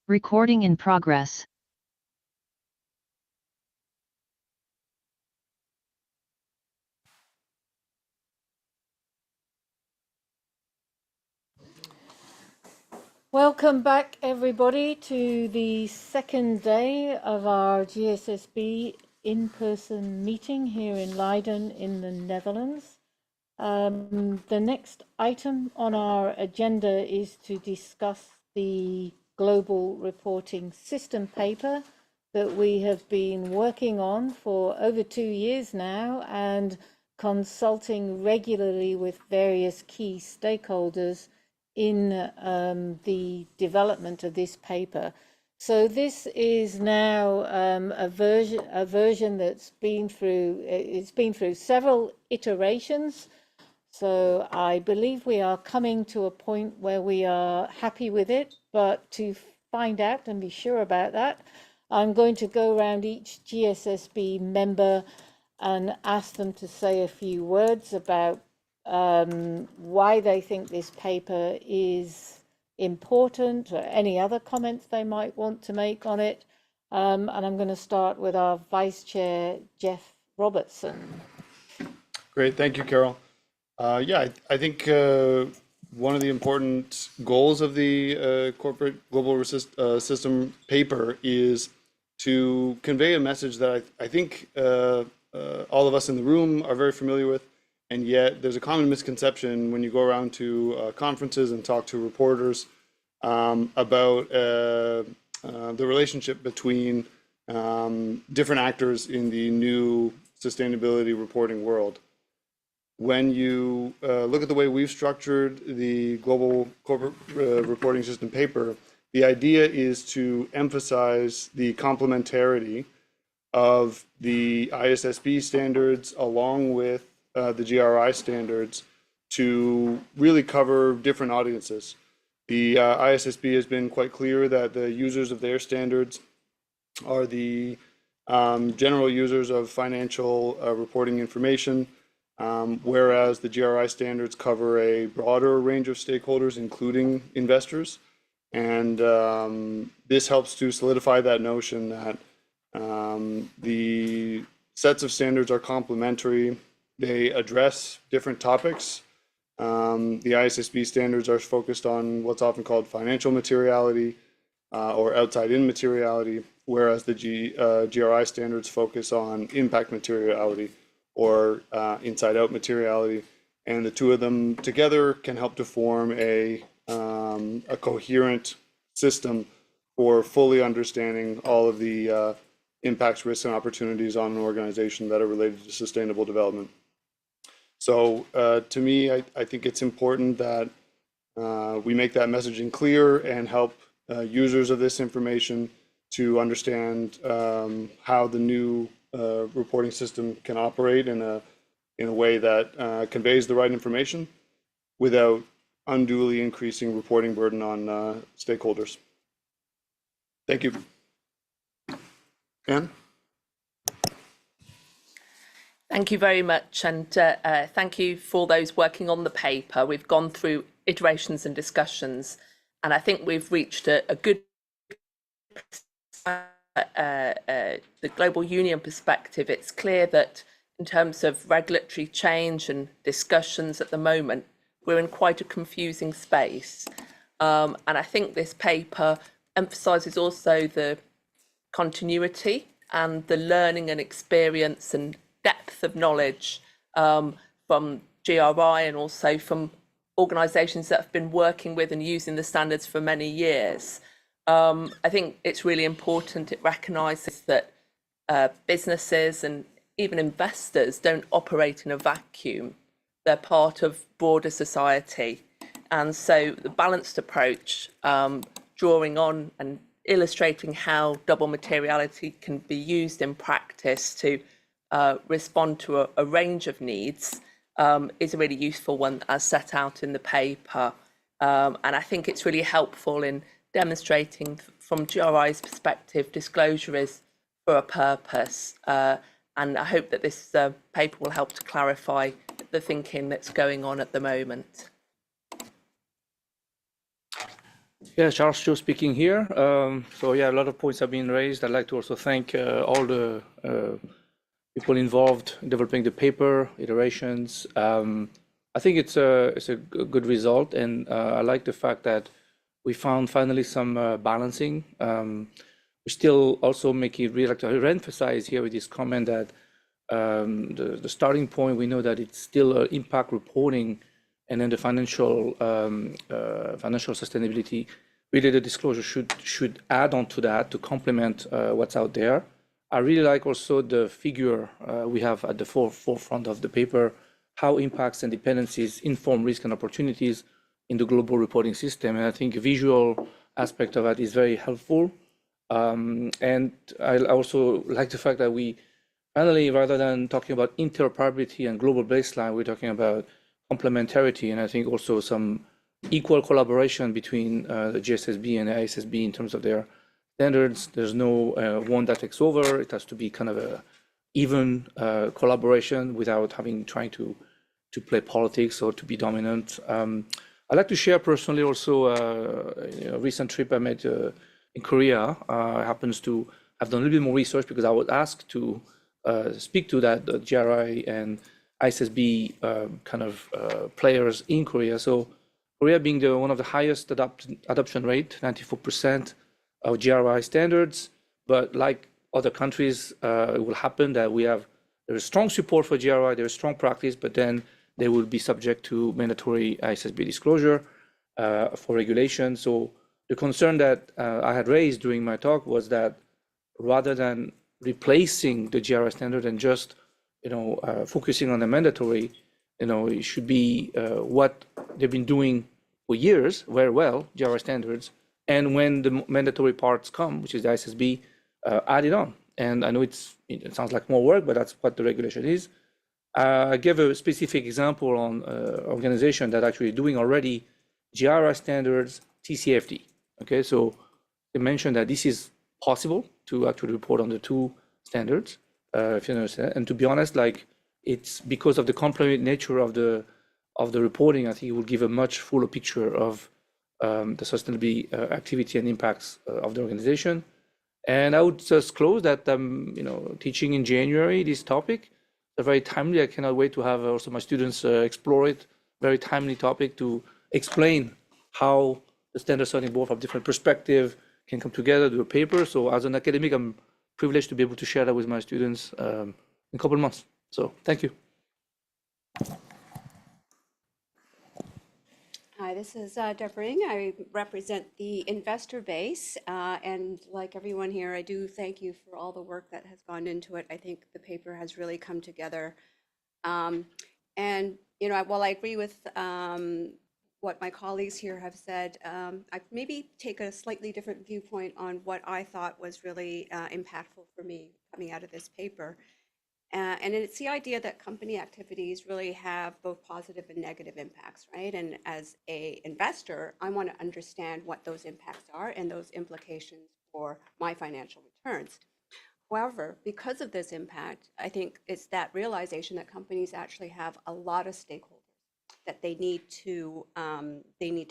Recording in progress. Welcome back, everybody, to the second day of our GSSB in-person meeting here in Leiden in the Netherlands. The next item on our agenda is to discuss the Global Reporting System paper that we have been working on for over 2 years now and consulting regularly with various key stakeholders in the development of this paper. So this is now a version that's been through several iterations. So I believe we are coming to a point where we are happy with it, but to find out and be sure about that, I'm going to go around each GSSB member and ask them to say a few words about why they think this paper is important, or any other comments they might want to make on it. And I'm going to start with our Vice Chair, Jeff Robertson. Great, thank you, Carol. I think one of the important goals of the corporate global system paper is to convey a message that I think all of us in the room are very familiar with. And yet there's a common misconception when you go around to conferences and talk to reporters about the relationship between different actors in the new sustainability reporting world. When you look at the way we've structured the global corporate reporting system paper, the idea is to emphasize the complementarity of the ISSB standards along with the GRI standards to really cover different audiences. The ISSB has been quite clear that the users of their standards are the general users of financial reporting information, whereas the GRI standards cover a broader range of stakeholders, including investors. And this helps to solidify that notion that the sets of standards are complementary. They address different topics. The ISSB standards are focused on what's often called financial materiality or outside-in materiality, whereas the GRI standards focus on impact materiality or inside-out materiality. And the two of them together can help to form a coherent system for fully understanding all of the impacts, risks, and opportunities on an organization that are related to sustainable development. So to me, I think it's important that we make that messaging clear and help users of this information to understand how the new reporting system can operate in a way that conveys the right information without unduly increasing reporting burden on stakeholders. Thank you. Anne? Thank you very much, and thank you for those working on the paper. We've gone through iterations and discussions, and I think we've reached a good the global union perspective. It's clear that in terms of regulatory change and discussions at the moment, we're in quite a confusing space. And I think this paper emphasises also the continuity and the learning and experience and depth of knowledge from GRI and also from organisations that have been working with and using the standards for many years. I think it's really important it recognises that businesses and even investors don't operate in a vacuum. They're part of broader society. And so the balanced approach, drawing on and illustrating how double materiality can be used in practice to respond to a range of needs is a really useful one as set out in the paper. And I think it's really helpful in demonstrating from GRI's perspective, disclosure is for a purpose. And I hope that this paper will help to clarify the thinking that's going on at the moment. Yeah, Charles Joe speaking here. So yeah, a lot of points have been raised. I'd like to also thank all the people involved in developing the paper, iterations. I think it's a good result, and I like the fact that we found finally some balancing. We still also make it really like to re-emphasize here with this comment that the starting point, we know that it's still impact reporting, and then the financial sustainability. Really, the disclosure should add on to that to complement what's out there. I really like also the figure we have at the forefront of the paper, how impacts and dependencies inform risk and opportunities in the global reporting system. And I think a visual aspect of that is very helpful. And I also like the fact that we finally, rather than talking about interoperability and global baseline, we're talking about complementarity. And I think also some equal collaboration between the GSSB and the ISSB in terms of their standards. There's no one that takes over. It has to be kind of a even collaboration without trying to play politics or to be dominant. I'd like to share personally also a recent trip I made in Korea. Happens to have done a little bit more research because I was asked to speak to that GRI and ISSB kind of players in Korea. So Korea being one of the highest adoption rate, 94% of GRI standards, but like other countries, it will happen that there is strong support for GRI, there is strong practice, but then they will be subject to mandatory ISSB disclosure for regulation. So the concern that I had raised during my talk was that rather than replacing the GRI standard and just focusing on the mandatory, it should be what they've been doing for years very well, GRI standards, and when the mandatory parts come, which is the ISSB, add it on. And I know it sounds like more work, but that's what the regulation is. I gave a specific example on organization that actually doing already GRI standards, TCFD. Okay, so they mentioned that this is possible to actually report on the two standards, if you understand. And to be honest, like it's because of the complementary nature of the reporting, I think it will give a much fuller picture of the sustainability activity and impacts of the organization. And I would just close that teaching in January this topic, very timely. I cannot wait to have also my students explore it. Very timely topic to explain how the standard setting board from different perspective can come together, do a paper. So as an academic, I'm privileged to be able to share that with my students in a couple of months. So thank you. Hi, this is Deborah Ng. I represent the investor base, and like everyone here, I do thank you for all the work that has gone into it. I think the paper has really come together. And, while I agree with what my colleagues here have said, I maybe take a slightly different viewpoint on what I thought was really impactful for me coming out of this paper. And it's the idea that company activities really have both positive and negative impacts, right? And as an investor, I want to understand what those impacts are and those implications for my financial returns. However, because of this impact, I think it's that realization that companies actually have a lot of stakeholders that they need to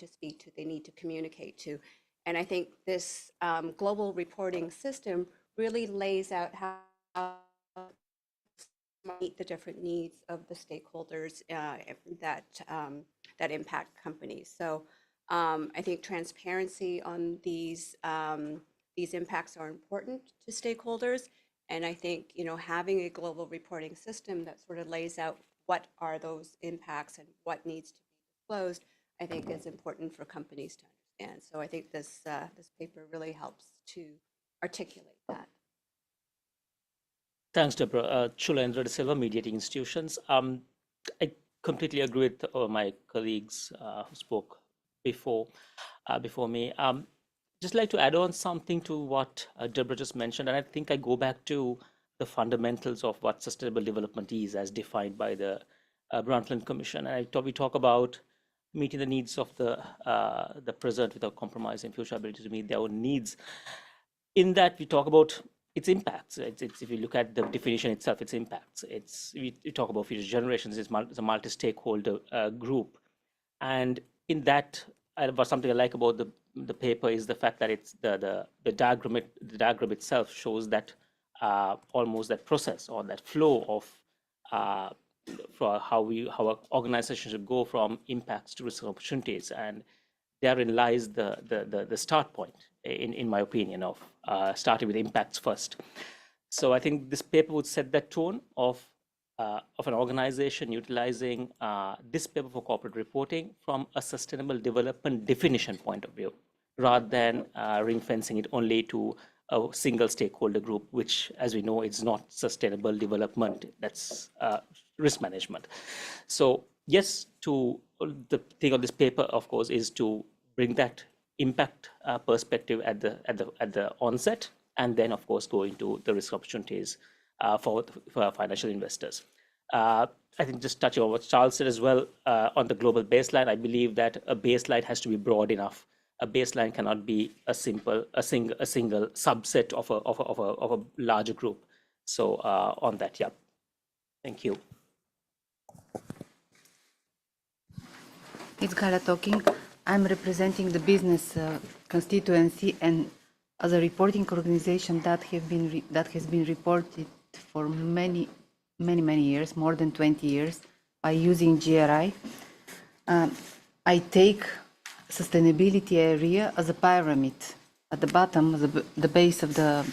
speak to, they need to communicate to. And I think this global reporting system really lays out how meet the different needs of the stakeholders that impact companies. So I think transparency on these impacts are important to stakeholders. And I think having a global reporting system that sort of lays out what are those impacts and what needs to be disclosed, I think is important for companies to understand. So I think this paper really helps to articulate that. Thanks, Deborah. Chulendra De Silva, Mediating Institutions. I completely agree with my colleagues who spoke before me. Just like to add on something to what Deborah just mentioned, and I think I go back to the fundamentals of what sustainable development is as defined by the Brundtland Commission. And we talk about meeting the needs of the present without compromising future ability to meet their own needs. In that, we talk about its impacts. If you look at the definition itself, its impacts. We talk about future generations. It's a multi-stakeholder group, and in that But something I like about the paper is the fact that it's the diagram itself shows that almost that process or that flow of for how an organization should go from impacts to risk and opportunities, and therein lies the start point, in my opinion, of starting with impacts first. So I think this paper would set that tone of an organization utilizing this paper for corporate reporting from a sustainable development definition point of view, rather than ring fencing it only to a single stakeholder group, which, as we know, is not sustainable development. That's risk management. So yes, to the thing of this paper, of course, is to bring that impact perspective at the onset, and then of course go into the risk opportunities for financial investors. I think just touching on what Charles said as well on the global baseline, I believe that a baseline has to be broad enough. A baseline cannot be a single subset of a larger group. So on that, yeah. Thank you. It's Gala talking. I'm representing the business constituency, and as a reporting organization that has been reported for many years, more than 20 years, by using GRI. I take sustainability area as a pyramid. At the bottom, the base of the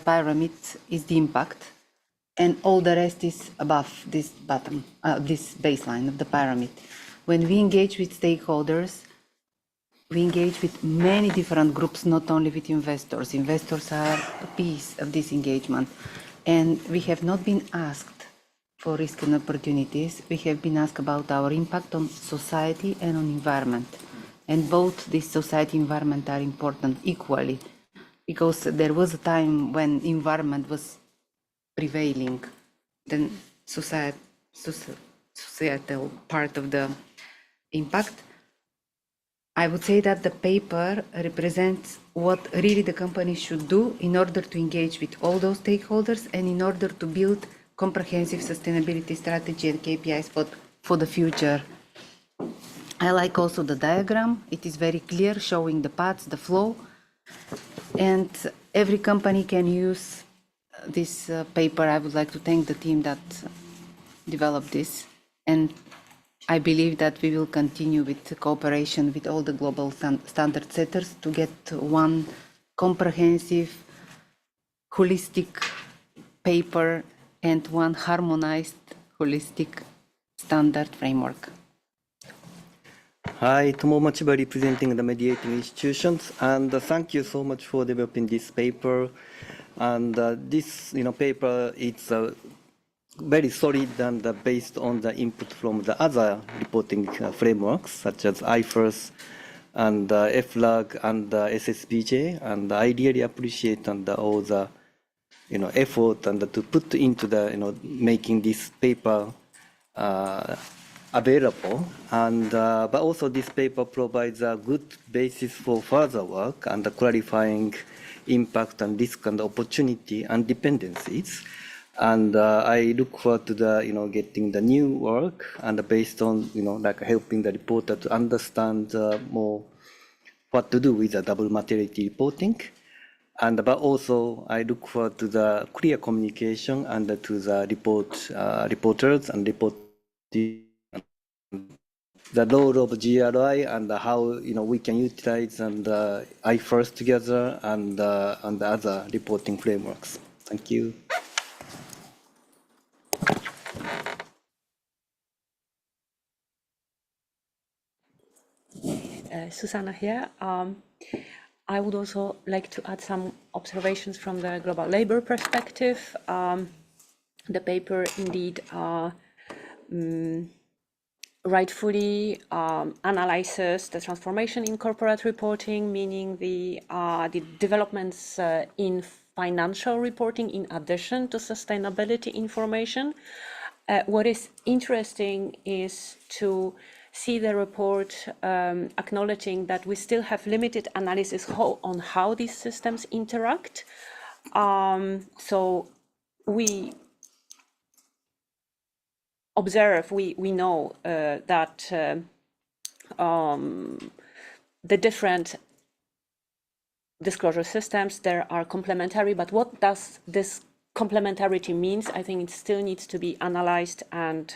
pyramid is the impact, and all the rest is above this bottom, this baseline of the pyramid. When we engage with stakeholders, we engage with many different groups, not only with investors. Investors are a piece of this engagement. And we have not been asked for risk and opportunities. We have been asked about our impact on society and on environment. And both this society and environment are important equally, because there was a time when environment was prevailing, then societal part of the impact. I would say that the paper represents what really the company should do in order to engage with all those stakeholders and in order to build comprehensive sustainability strategy and KPIs for the future. I like also the diagram. It is very clear, showing the paths, the flow, and every company can use this paper. I would like to thank the team that developed this, and I believe that we will continue with the cooperation with all the global standard setters to get one comprehensive, holistic paper and one harmonized, holistic standard framework. Hi, Tomo Machiba representing the mediating institutions, and thank you so much for developing this paper. And this, paper, it's very solid and based on the input from the other reporting frameworks such as IFRS and FLAG and SSBJ, and I really appreciate all the effort and to put into the making this paper available, and but also this paper provides a good basis for further work and clarifying impact and risk and opportunity and dependencies. And I look forward to the getting the new work and based on like helping the reporter to understand more what to do with the double materiality reporting. And but also I look forward to the clear communication and to the reporters and the role of GRI and how we can utilize and IFRS together and the other reporting frameworks. Thank you. Susanna here. I would also like to add some observations from the global labor perspective. The paper indeed rightfully analyzes the transformation in corporate reporting, meaning the developments in financial reporting in addition to sustainability information. What is interesting is to see the report acknowledging that we still have limited analysis on how these systems interact. So we observe, we know that the different disclosure systems, there are complementary, but what does this complementarity means? I think it still needs to be analyzed, and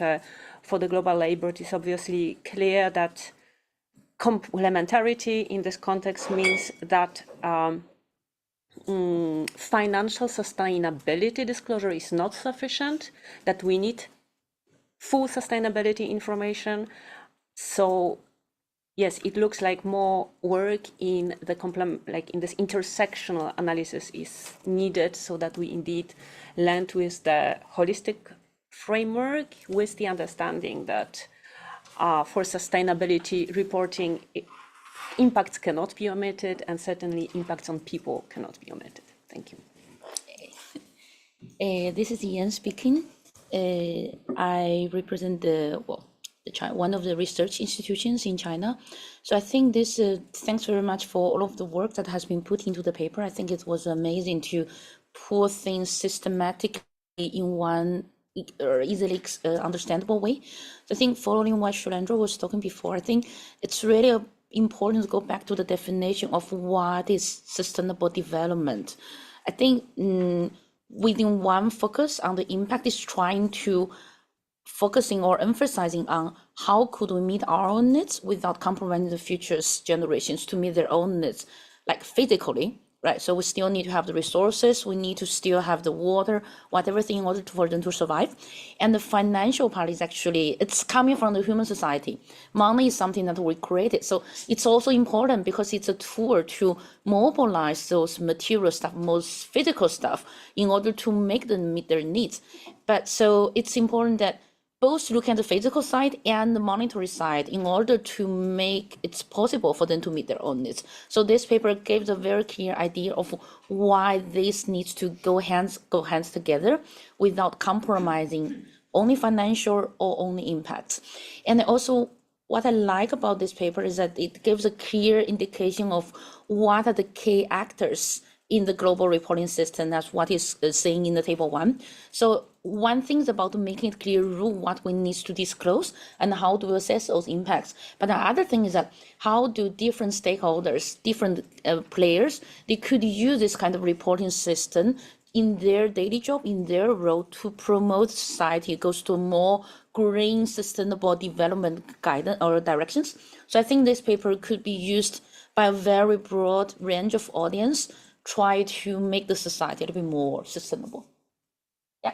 for the global labor, it is obviously clear that complementarity in this context means that financial sustainability disclosure is not sufficient, that we need full sustainability information. So yes, it looks like more work in the in this intersectional analysis is needed, so that we indeed land with the holistic framework, with the understanding that for sustainability reporting, impacts cannot be omitted, and certainly impacts on people cannot be omitted. Thank you. This is Ian speaking. I represent one of the research institutions in China. So I think this, thanks very much for all of the work that has been put into the paper. I think it was amazing to put things systematically in one easily understandable way. So I think following what Shulandra was talking before, I think it's really important to go back to the definition of what is sustainable development. I think within one focus on the impact is trying to focusing or emphasizing on how could we meet our own needs without compromising the future generations to meet their own needs, like physically, right? So we still need to have the resources, we need to still have the water, whatever thing in order for them to survive. And the financial part is actually, it's coming from the human society. Money is something that we created. So it's also important because it's a tool to mobilize those material stuff, most physical stuff, in order to make them meet their needs. But so it's important that both look at the physical side and the monetary side in order to make it possible for them to meet their own needs. So this paper gives a very clear idea of why this needs to go hands together without compromising only financial or only impacts. And also what I like about this paper is that it gives a clear indication of what are the key actors in the global reporting system. That's what is saying in the table 1. So one thing is about making it clear what we need to disclose and how to assess those impacts. But the other thing is that how do different stakeholders, different players, they could use this kind of reporting system in their daily job, in their role to promote society goes to more green, sustainable development guidance or directions. So I think this paper could be used by a very broad range of audience, try to make the society a little bit more sustainable. Yeah.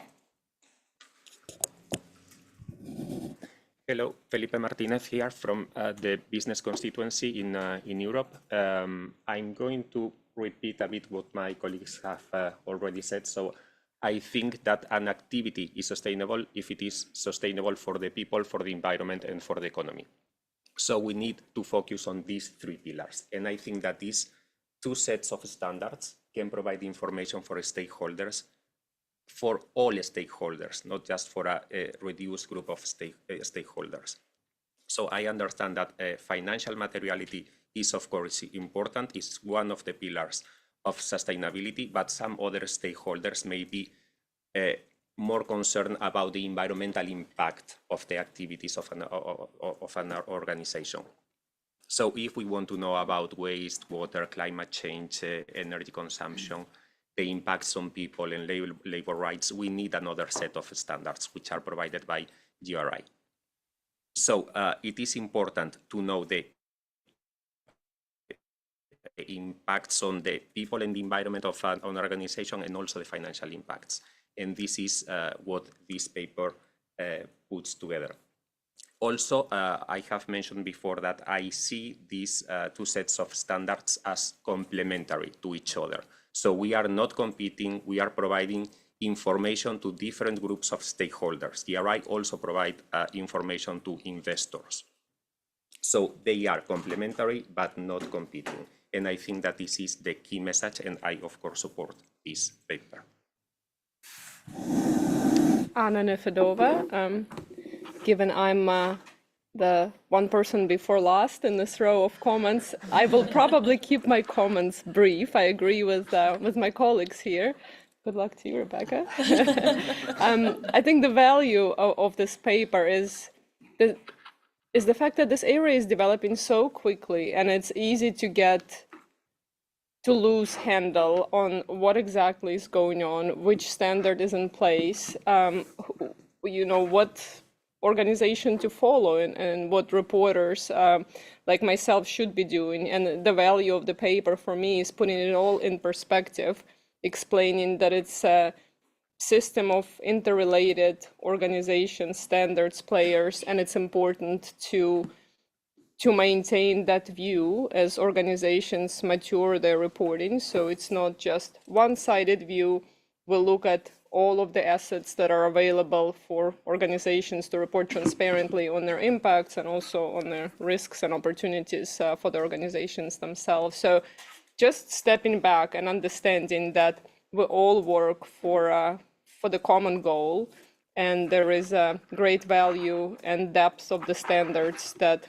Hello, Felipe Martinez here from the business constituency in Europe. I'm going to repeat a bit what my colleagues have already said. So I think that an activity is sustainable if it is sustainable for the people, for the environment, and for the economy. So we need to focus on these 3 pillars. And I think that these 2 sets of standards can provide information for stakeholders, for all stakeholders, not just for a reduced group of stakeholders. So I understand that financial materiality is, of course, important, is one of the pillars of sustainability, but some other stakeholders may be more concerned about the environmental impact of the activities of an organization. So if we want to know about waste, water, climate change, energy consumption, the impacts on people and labor rights, we need another set of standards which are provided by GRI. So it is important to know the impacts on the people and the environment of an organization, and also the financial impacts. And this is what this paper puts together. Also, I have mentioned before that I see these 2 sets of standards as complementary to each other. So we are not competing, we are providing information to different groups of stakeholders. GRI also provide information to investors. So they are complementary, but not competing. And I think that this is the key message, and I, of course, support this paper. Anna Nefedova. Given I'm the one person before last in this row of comments, I will probably keep my comments brief. I agree with my colleagues here. Good luck to you, Rebecca. I think the value of this paper is is the fact that this area is developing so quickly, and it's easy to lose handle on what exactly is going on, which standard is in place, what organization to follow, and what reporters like myself should be doing. And the value of the paper for me is putting it all in perspective, explaining that it's a system of interrelated organizations, standards, players, and it's important to maintain that view as organizations mature their reporting. So it's not just one-sided view. We'll look at all of the assets that are available for organizations to report transparently on their impacts and also on their risks and opportunities for the organizations themselves. So just stepping back and understanding that we all work for the common goal, and there is a great value and depth of the standards that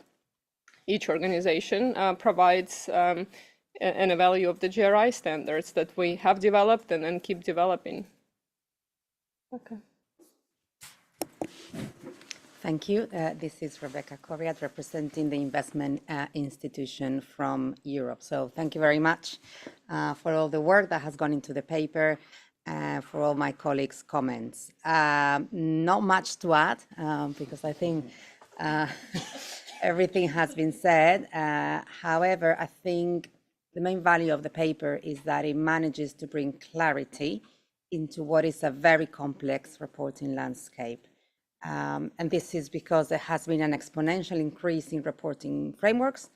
each organization provides, and a value of the GRI standards that we have developed and keep developing. Okay. Thank you. This is Rebecca Corriat representing the investment institution from Europe. So thank you very much for all the work that has gone into the paper, for all my colleagues' comments. Not much to add because I think everything has been said. However, I think the main value of the paper is that it manages to bring clarity into what is a very complex reporting landscape. And this is because there has been an exponential increase in reporting frameworks,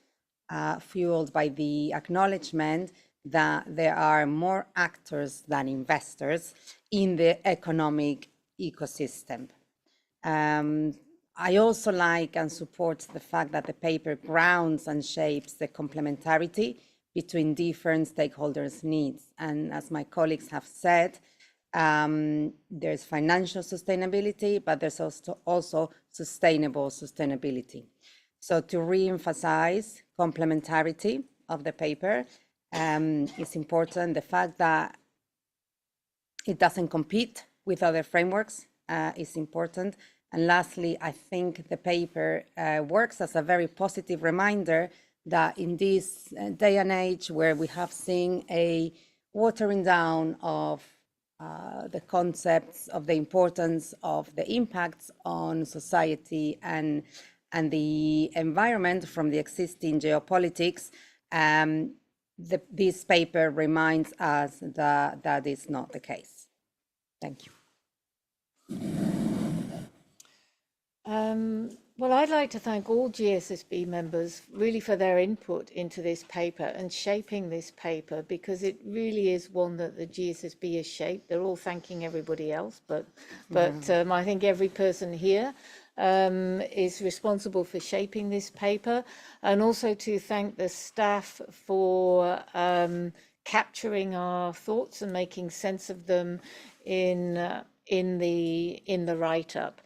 fueled by the acknowledgement that there are more actors than investors in the economic ecosystem. I also like and support the fact that the paper grounds and shapes the complementarity between different stakeholders' needs. And as my colleagues have said, there's financial sustainability, but there's also sustainable sustainability. So to re-emphasize complementarity of the paper, it's important. The fact that it doesn't compete with other frameworks is important. And lastly, I think the paper works as a very positive reminder that in this day and age where we have seen a watering down of the concepts of the importance of the impacts on society and the environment from the existing geopolitics, this paper reminds us that that is not the case. Thank you. Well, I'd like to thank all GSSB members really for their input into this paper and shaping this paper, because it really is one that the GSSB has shaped. They're all thanking everybody else, but I think every person here is responsible for shaping this paper, and also to thank the staff for capturing our thoughts and making sense of them in the write-up.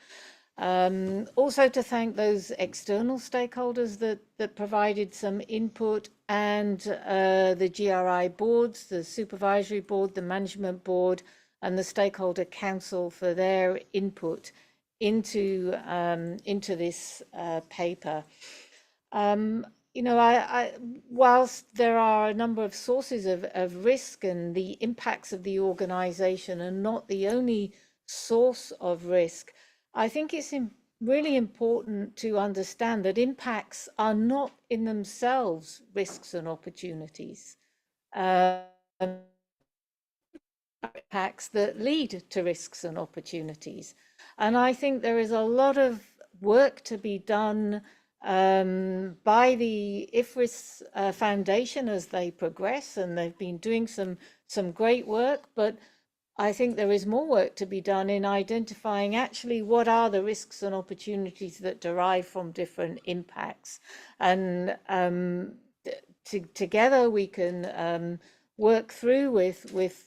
Also to thank those external stakeholders that provided some input, and the GRI boards, the supervisory board, the management board, and the stakeholder council for their input into this paper. Whilst there are a number of sources of risk, and the impacts of the organization are not the only source of risk, I think it's really important to understand that impacts are not in themselves risks and opportunities. Impacts that lead to risks and opportunities. And I think there is a lot of work to be done by the IFRS Foundation as they progress, and they've been doing some great work, but I think there is more work to be done in identifying actually what are the risks and opportunities that derive from different impacts. And together we can work through with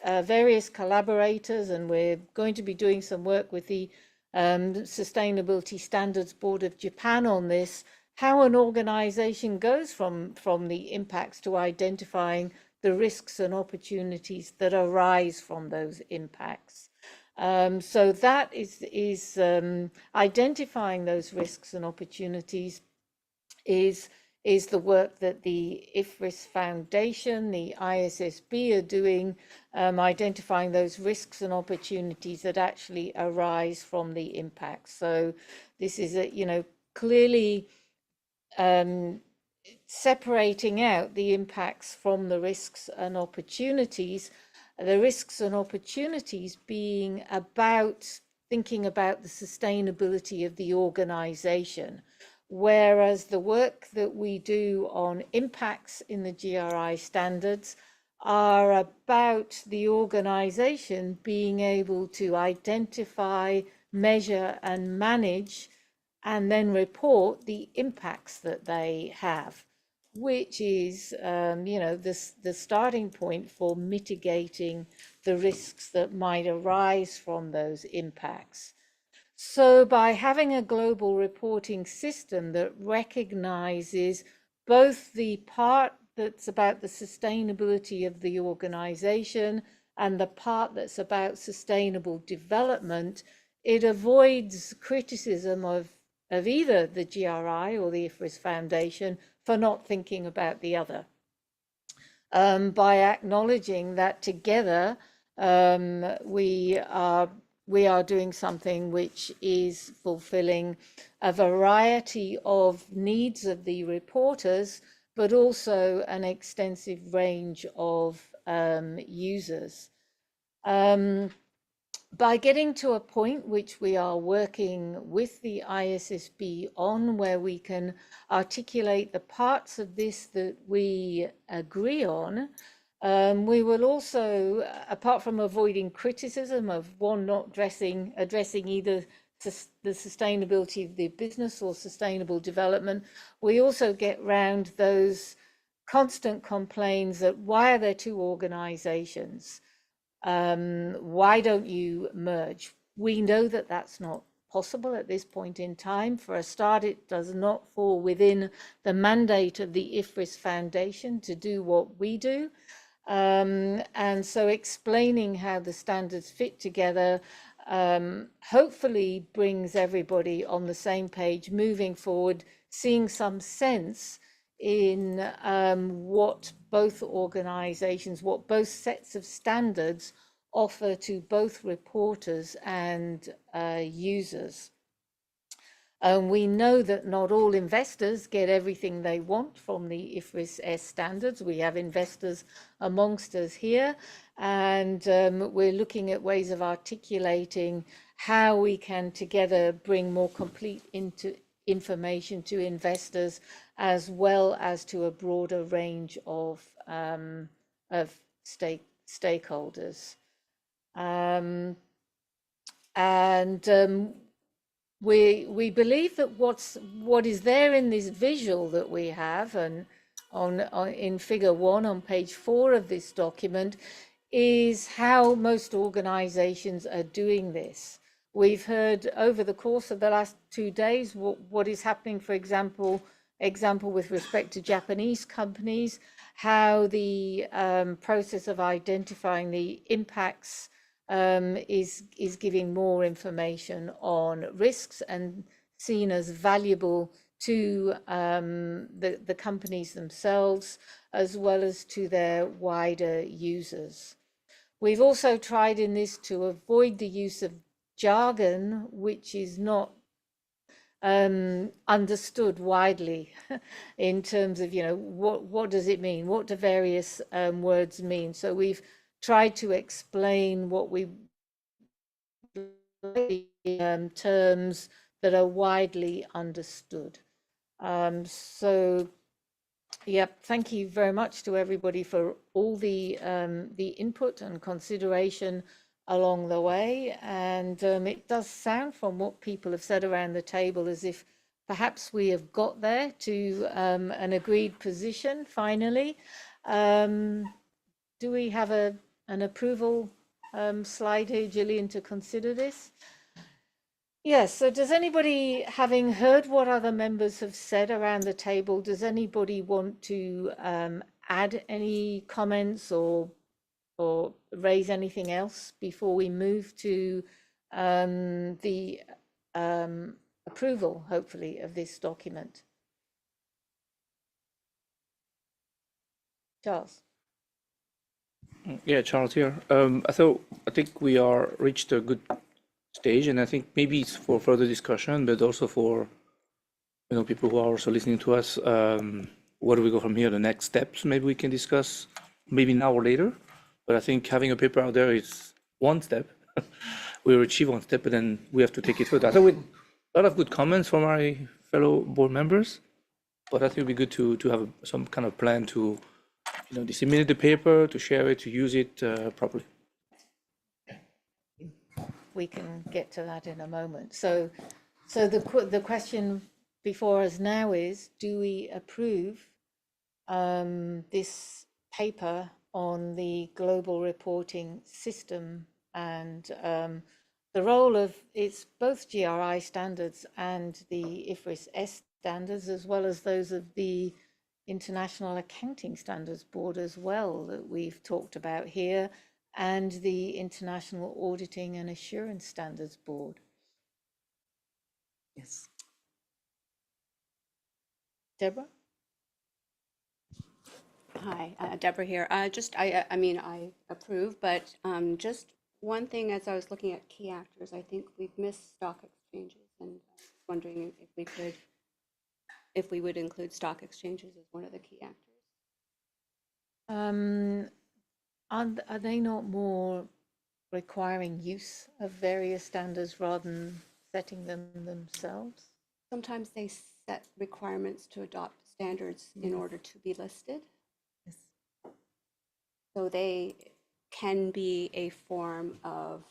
various collaborators, and we're going to be doing some work with the Sustainability Standards Board of Japan on this, how an organization goes from the impacts to identifying the risks and opportunities that arise from those impacts. So that is identifying those risks and opportunities is the work that the IFRIS Foundation, the ISSB are doing, identifying those risks and opportunities that actually arise from the impacts. So this is clearly separating out the impacts from the risks and opportunities. The risks and opportunities being about thinking about the sustainability of the organization, whereas the work that we do on impacts in the GRI standards are about the organization being able to identify, measure, and manage, and then report the impacts that they have, which is, the starting point for mitigating the risks that might arise from those impacts. So by having a global reporting system that recognizes both the part that's about the sustainability of the organization and the part that's about sustainable development, it avoids criticism of either the GRI or the IFRIS Foundation for not thinking about the other. By acknowledging that together we are doing something which is fulfilling a variety of needs of the reporters, but also an extensive range of users. By getting to a point which we are working with the ISSB on, where we can articulate the parts of this that we agree on, we will also, apart from avoiding criticism of one not addressing either the sustainability of the business or sustainable development, we also get round those constant complaints that why are there two organizations? Why don't you merge? We know that that's not possible at this point in time. For a start, it does not fall within the mandate of the IFRIS Foundation to do what we do. And so explaining how the standards fit together hopefully brings everybody on the same page moving forward, seeing some sense in what both organizations, what both sets of standards offer to both reporters and users. We know that not all investors get everything they want from the IFRS S standards. We have investors amongst us here, and we're looking at ways of articulating how we can together bring more complete information to investors, as well as to a broader range of stakeholders. We believe that what is there in this visual that we have, and in figure 1 on page 4 of this document, is how most organizations are doing this. We've heard over the course of the last 2 days what is happening, for example with respect to Japanese companies, how the process of identifying the impacts is giving more information on risks and seen as valuable to the companies themselves, as well as to their wider users. We've also tried in this to avoid the use of jargon, which is not understood widely in terms of, what does it mean? What do various words mean? So we've tried to explain what we terms that are widely understood. So, yep, thank you very much to everybody for all the input and consideration along the way. And it does sound, from what people have said around the table, as if perhaps we have got there to an agreed position finally. Do we have an approval slide here, Gillian, to consider this? Yes, so does anybody, having heard what other members have said around the table, does anybody want to add any comments or or raise anything else before we move to the approval, hopefully, of this document? Charles? Yeah, Charles here. I think we are reached a good stage, and I think maybe it's for further discussion, but also for people who are also listening to us. Where do we go from here? The next steps, maybe we can discuss, maybe now or later. But I think having a paper out there is one step. We will achieve one step, but then we have to take it further. So with a lot of good comments from our fellow board members, but I think it'd be good to have some kind of plan to disseminate the paper, to share it, to use it properly. We can get to that in a moment. So the question before us now is, do we approve this paper on the global reporting system and the role of it's both GRI standards and the IFRS S standards, as well as those of the International Accounting Standards Board as well that we've talked about here, and the International Auditing and Assurance Standards Board. Yes. Deborah? Hi, Deborah here. I mean, I approve, but just one thing, as I was looking at key actors, I think we've missed stock exchanges, and I was wondering if we would include stock exchanges as one of the key actors. Are they not more requiring use of various standards rather than setting them themselves? Sometimes they set requirements to adopt standards in order to be listed. Yes. So they can be a form of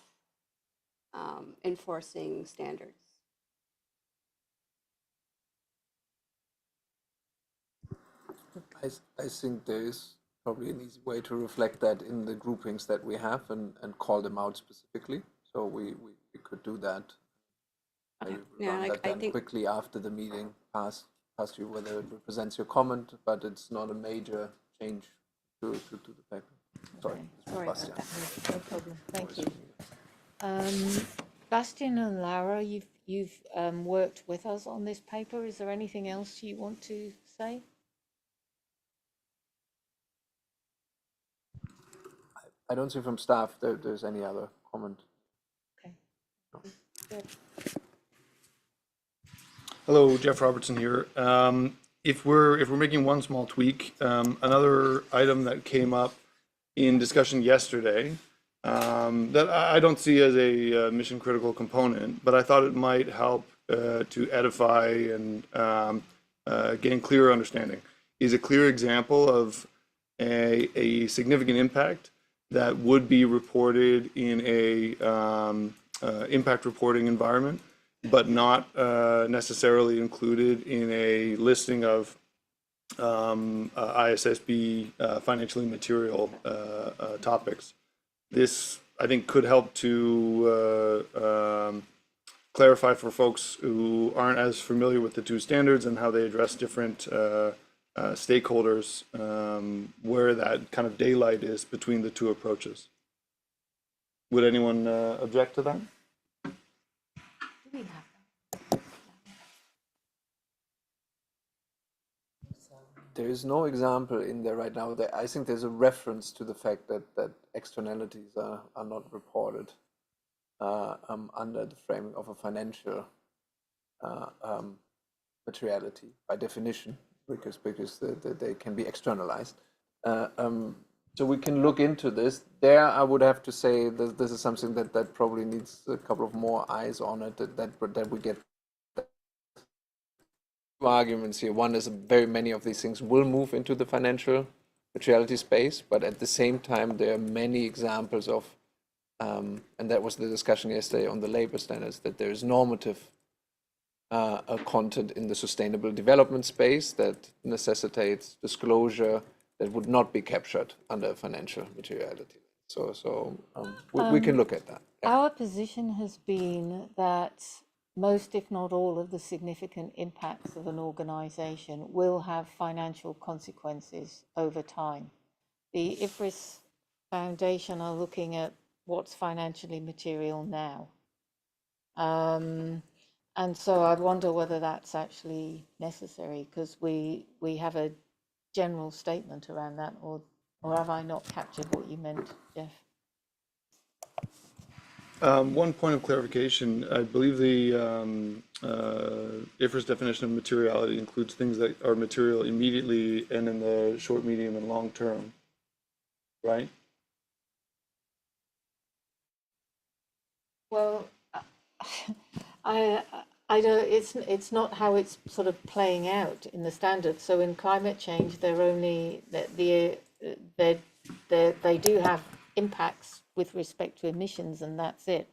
enforcing standards. I think there is probably an easy way to reflect that in the groupings that we have and call them out specifically. So we could do that. Maybe Yeah, run that I then think quickly after the meeting, pass you whether it represents your comment, but it's not a major change to the paper. Sorry, Sorry Bastian. about that. No problem. Thank you. Bastian and Lara, you've worked with us on this paper. Is there anything else you want to say? I don't see from staff that there's any other comment. Okay. Good. Hello, Jeff Robertson here. If we're making one small tweak, another item that came up in discussion yesterday that I don't see as a mission critical component, but I thought it might help to edify and gain clearer understanding, is a clear example of a significant impact that would be reported in a impact reporting environment, but not necessarily included in a listing of ISSB financially material topics. This, I think, could help to clarify for folks who aren't as familiar with the two standards and how they address different stakeholders, where that kind of daylight is between the two approaches. Would anyone object to that? There is no example in there right now. I think there's a reference to the fact that externalities are not reported under the framing of a financial materiality by definition, because they can be externalized. So we can look into this. There, I would have to say that this is something that probably needs a couple of more eyes on it. That we get two arguments here. One is very many of these things will move into the financial materiality space, but at the same time, there are many examples of, and that was the discussion yesterday on the labor standards, that there is normative content in the sustainable development space that necessitates disclosure that would not be captured under financial materiality. So we can look at that. Yeah. Our position has been that most, if not all, of the significant impacts of an organization will have financial consequences over time. The IFRS Foundation are looking at what's financially material now. And so I'd wonder whether that's actually necessary, because we have a general statement around that, or have I not captured what you meant, Jeff? One point of clarification, I believe the IFRS definition of materiality includes things that are material immediately and in the short, medium, and long term, right? Well, I don't. It's not how it's sort of playing out in the standards. So in climate change, they're only they do have impacts with respect to emissions, and that's it.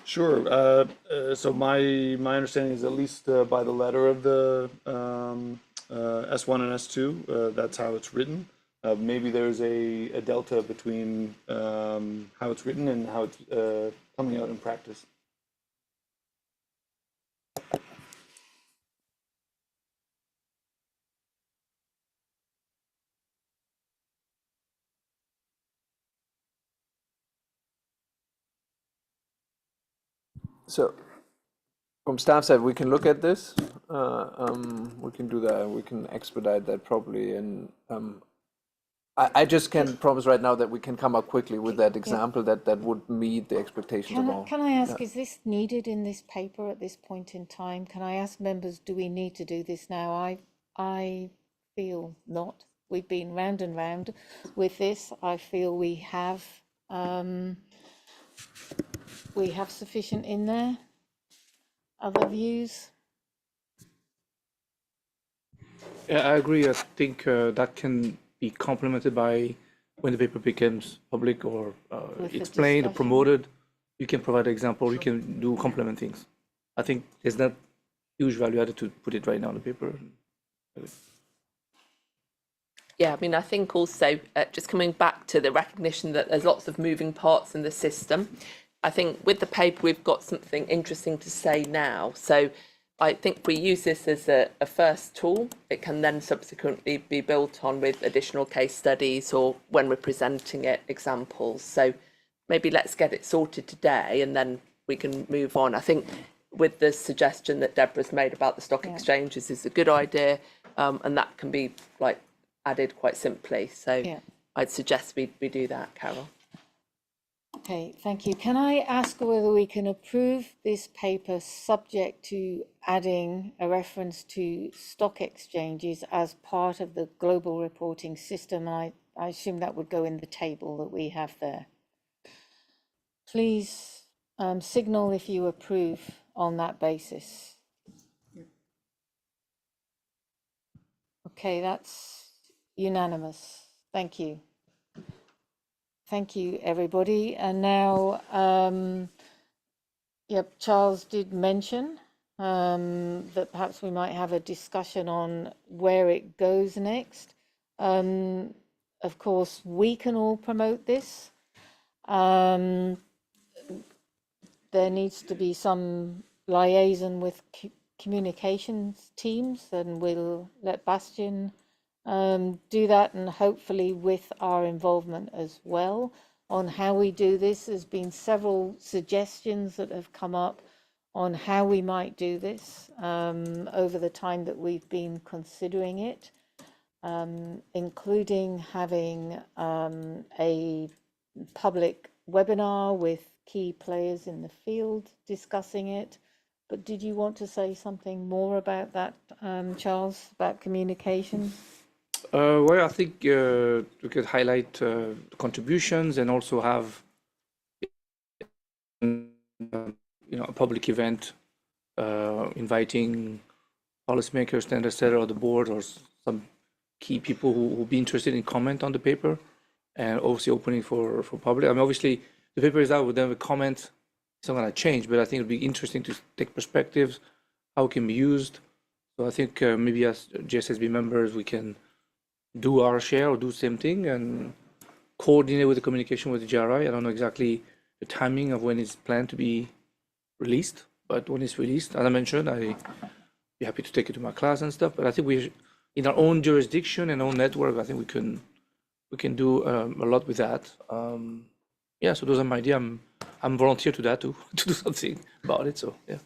Sure. So my understanding is, at least by the letter of the S1 and S2, that's how it's written. Maybe there's a delta between how it's written and how it's coming out in practice. So from staff side, we can look at this. We can do that. We can expedite that probably. And I just can't promise right now that we can come up quickly with that example that would meet the expectations of all. Can I ask, is this needed in this paper at this point in time? Can I ask members, do we need to do this now? I feel not. We've been round and round with this. I feel we have sufficient in there. Other views? Yeah, I agree. I think that can be complemented by when the paper becomes public or explained or promoted. You can provide an example. You can do complement things. I think there's not huge value added to put it right now in the paper. Yeah, I mean, I think also just coming back to the recognition that there's lots of moving parts in the system. I think with the paper, we've got something interesting to say now. So I think if we use this as a first tool, it can then subsequently be built on with additional case studies, or when we're presenting it, examples. So maybe let's get it sorted today and then we can move on. I think with the suggestion that Deborah's made about the stock exchanges is a good idea, and that can be like added quite simply. So I'd suggest we do that, Carol. Okay, thank you. Can I ask whether we can approve this paper subject to adding a reference to stock exchanges as part of the global reporting system? I assume that would go in the table that we have there. Please signal if you approve on that basis. Okay, that's unanimous. Thank you. Thank you, everybody. And now, Charles did mention that perhaps we might have a discussion on where it goes next. Of course, we can all promote this. There needs to be some liaison with communications teams, and we'll let Bastian do that, and hopefully with our involvement as well on how we do this. There's been several suggestions that have come up on how we might do this over the time that we've been considering it, including having a public webinar with key players in the field discussing it. But did you want to say something more about that, Charles, about communication? Well, I think we could highlight the contributions and also have a public event inviting policymakers, standard setter, or the board, or some key people who will be interested in comment on the paper, and obviously opening for public. I mean, obviously the paper is out, with them a comment. It's not going to change, but I think it'll be interesting to take perspectives, how it can be used. So I think maybe as GSSB members, we can do our share or do the same thing and coordinate with the communication with the GRI. I don't know exactly the timing of when it's planned to be released, But when it's released, as I mentioned, I'd be happy to take it to my class and stuff. But I think we, in our own jurisdiction and own network, I think we can do a lot with that. Yeah, so those are my idea. I'm volunteer to that too, to do something about it. So yeah.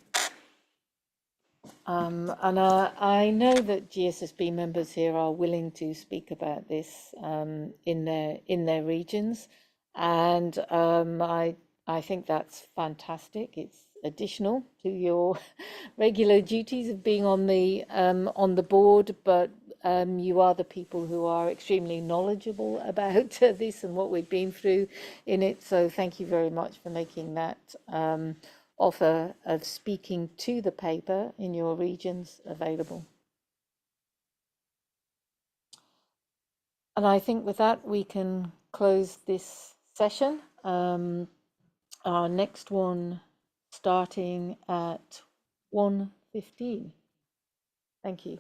And I know that GSSB members here are willing to speak about this in their regions, and I think that's fantastic. It's additional to your regular duties of being on the board, but you are the people who are extremely knowledgeable about this and what we've been through in it. So thank you very much for making that offer of speaking to the paper in your regions available. And I think with that, we can close this session. Our next one starting at 1:15. Thank you.